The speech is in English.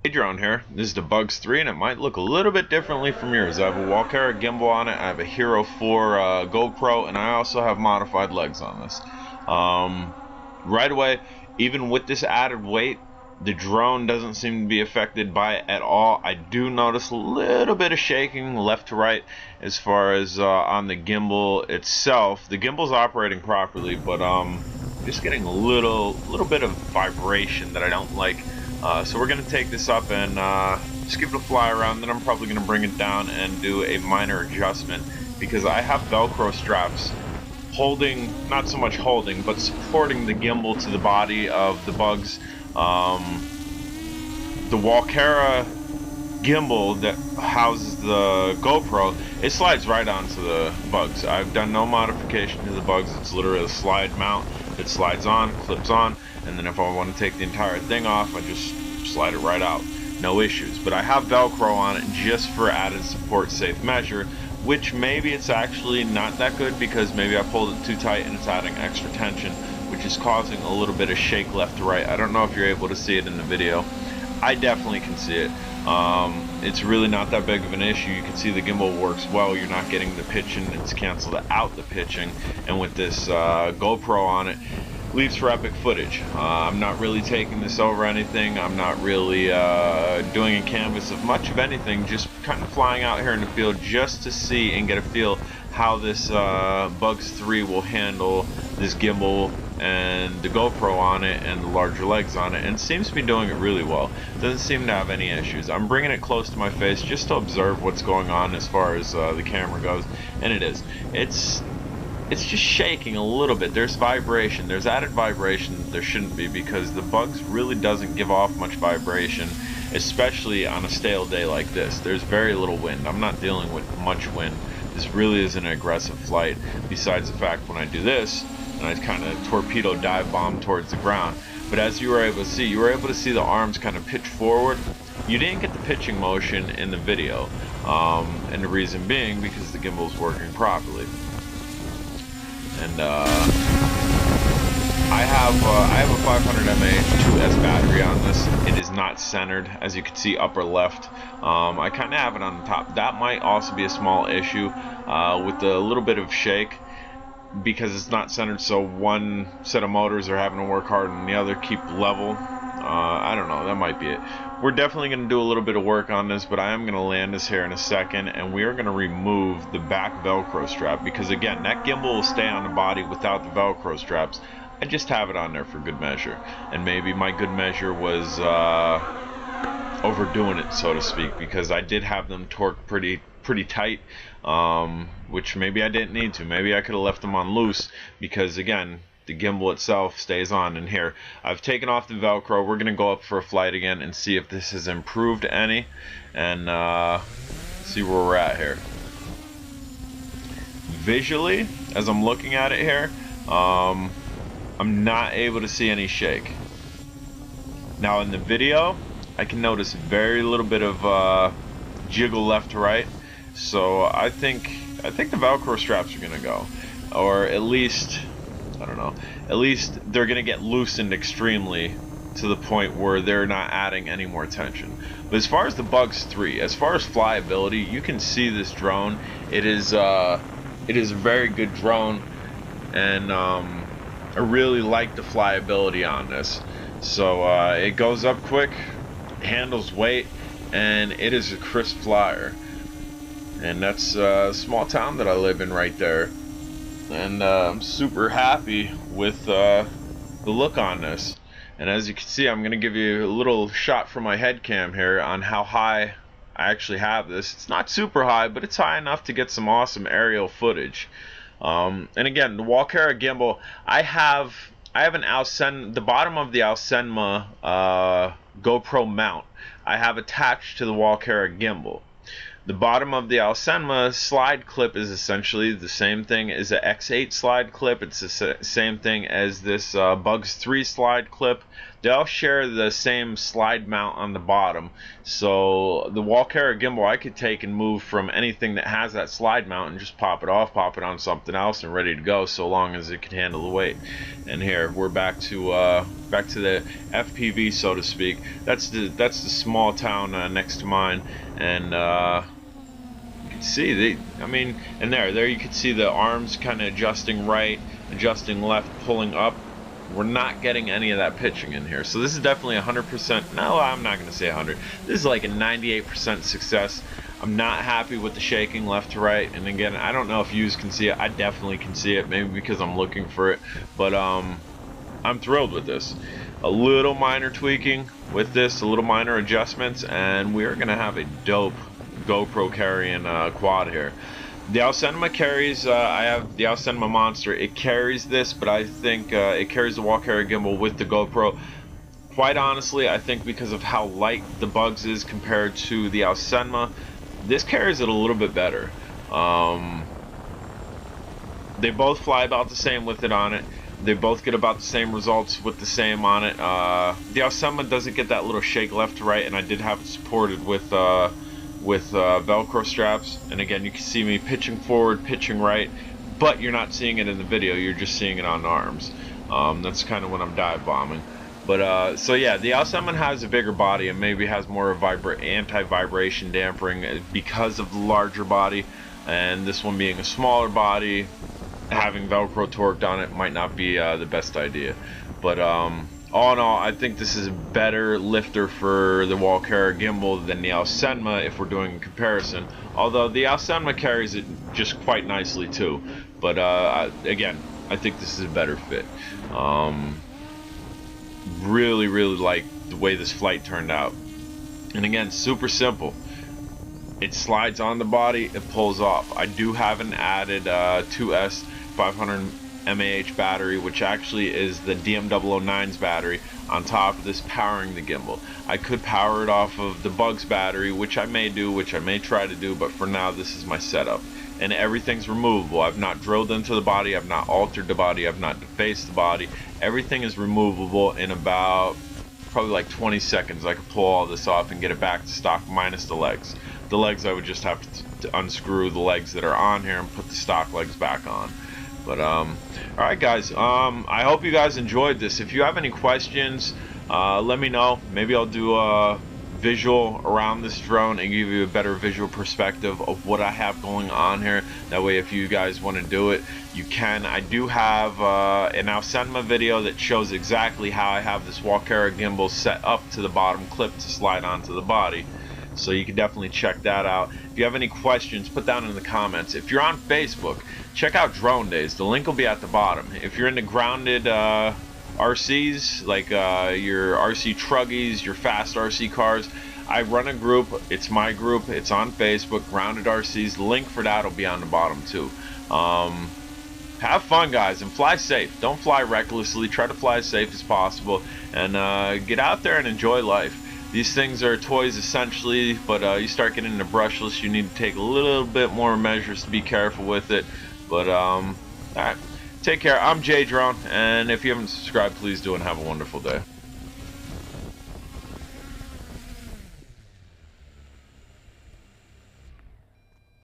Hey Drone here, this is the Bugs 3 and it might look a little bit differently from yours. I have a Walkera gimbal on it, I have a Hero 4 GoPro, and I also have modified legs on this. Right away, even with this added weight, the drone doesn't seem to be affected by it at all. I do notice a little bit of shaking left to right as far as on the gimbal itself. The gimbal's operating properly, but just getting a little bit of vibration that I don't like. So we're going to take this up and just give it a fly around. Then I'm probably going to bring it down and do a minor adjustment because I have Velcro straps holding, not so much holding, but supporting the gimbal to the body of the Bugs. The Walkera gimbal that houses the GoPro, it slides right onto the Bugs. I've done no modification to the Bugs. It's literally a slide mount. It slides on, clips on, and then if I want to take the entire thing off, I just slide it right out. No issues. But I have Velcro on it just for added support, safe measure, which maybe it's actually not that good because maybe I pulled it too tight and it's adding extra tension, which is causing a little bit of shake left to right. I don't know if you're able to see it in the video. I definitely can see it. It's really not that big of an issue. You can see the gimbal works well. You're not getting the pitching. It's canceled out the pitching. And with this GoPro on it, leaves for epic footage. I'm not really taking this over anything. I'm not really doing a canvas of much of anything. Just kind of flying out here in the field just to see and get a feel how this Bugs 3 will handle this gimbal and the GoPro on it and the larger legs on it, and it seems to be doing it really well. Doesn't seem to have any issues. I'm bringing it close to my face just to observe what's going on as far as the camera goes, and it is. It's just shaking a little bit. There's vibration. There's added vibration that there shouldn't be because the Bugs really doesn't give off much vibration, especially on a stale day like this. There's very little wind. I'm not dealing with much wind. This really is an aggressive flight, besides the fact when I do this, and I kind of torpedo dive bomb towards the ground. But as you were able to see, the arms kind of pitch forward. You didn't get the pitching motion in the video, and the reason being because the gimbal is working properly. And I have a 500 mAh 2S battery on this. It is not centered, as you can see upper left. I kind of have it on the top. That might also be a small issue with a little bit of shake because it's not centered, so one set of motors are having to work hard and the other keep level. I don't know, that might be it. We're definitely going to do a little bit of work on this, but I am going to land this here in a second, and we are going to remove the back Velcro strap because, again, that gimbal will stay on the body without the Velcro straps. I just have it on there for good measure, and maybe my good measure was overdoing it, so to speak, because I did have them torqued pretty tight, which maybe I didn't need to. Maybe I could have left them on loose because, again, the gimbal itself stays on. And here, I've taken off the Velcro. We're going to go up for a flight again and see if this has improved any, and see where we're at here. Visually, as I'm looking at it here, I'm not able to see any shake. Now in the video, I can notice very little bit of jiggle left to right. So I think the Velcro straps are gonna go, or at least, I don't know, at least they're gonna get loosened extremely to the point where they're not adding any more tension. But as far as the Bugs 3, as far as flyability, you can see this drone. It is a very good drone, and I really like the flyability on this. So it goes up quick, handles weight, and it is a crisp flyer. And that's a small town that I live in right there. And I'm super happy with the look on this. And as you can see, I'm going to give you a little shot from my head cam here on how high I actually have this. It's not super high, but it's high enough to get some awesome aerial footage. And again, the Walkera gimbal, I have an the bottom of the Alcenma GoPro mount I have attached to the Walkera gimbal. The bottom of the Alcenma slide clip is essentially the same thing as an X8 slide clip. It's the same thing as this Bugs 3 slide clip. They all share the same slide mount on the bottom. So the Walkera gimbal I could take and move from anything that has that slide mount and just pop it off, pop it on something else, and ready to go, so long as it can handle the weight. And here we're back to the FPV, so to speak. That's the small town next to mine, and see, and there you can see the arms kind of adjusting right, adjusting left, pulling up. We're not getting any of that pitching in here, so this is definitely 100%. No, I'm not going to say 100. This is like a 98% success. I'm not happy with the shaking left to right, and again, I don't know if you can see it. I definitely can see it, maybe because I'm looking for it, but I'm thrilled with this. A little minor tweaking with this, a little minor adjustments, and we are going to have a dope GoPro carrying quad here. The Alcenma carries, I have the Alcenma Monster. It carries this, but I think it carries the Walkera gimbal with the GoPro. Quite honestly, I think because of how light the Bugs is compared to the Alcenma, this carries it a little bit better. They both fly about the same with it on it. They both get about the same results with the same on it. The Alcenma doesn't get that little shake left to right, and I did have it supported with Velcro straps, and again, you can see me pitching forward, pitching right, but you're not seeing it in the video, you're just seeing it on arms. That's kind of when I'm dive bombing. But so yeah, the Alcenma has a bigger body and maybe has more of anti-vibration dampering because of the larger body, and this one being a smaller body, having Velcro torqued on it might not be the best idea. But all in all, I think this is a better lifter for the Walkera gimbal than the Alcenma if we're doing a comparison. Although the Alcenma carries it just quite nicely too. But again, I think this is a better fit. Really like the way this flight turned out. And again, super simple. It slides on the body, it pulls off. I do have an added 2S 500 mAh battery, which actually is the DM009's battery on top of this powering the gimbal. I could power it off of the Bugs battery, which I may do, which I may try to do, but for now this is my setup. And everything's removable. I've not drilled into the body, I've not altered the body, I've not defaced the body. Everything is removable in about probably like 20 seconds. I could pull all this off and get it back to stock minus the legs. The legs I would just have to unscrew the legs that are on here and put the stock legs back on. But alright guys, I hope you guys enjoyed this. If you have any questions, let me know. Maybe I'll do a visual around this drone and give you a better visual perspective of what I have going on here. That way if you guys want to do it, you can. I do have an Alcenma video that shows exactly how I have this Walkera gimbal set up to the bottom clip to slide onto the body. So you can definitely check that out. If you have any questions, put down in the comments. If you're on Facebook, check out Drone Days. The link will be at the bottom. If you're into grounded RCs, like your RC truggies, your fast RC cars, I run a group. It's my group. It's on Facebook, Grounded RCs. The link for that will be on the bottom too. Have fun, guys, and fly safe. Don't fly recklessly. Try to fly as safe as possible, and get out there and enjoy life. These things are toys essentially, but you start getting into brushless, you need to take a little bit more measures to be careful with it. But alright, take care. I'm J Drone, and if you haven't subscribed, please do, and have a wonderful day.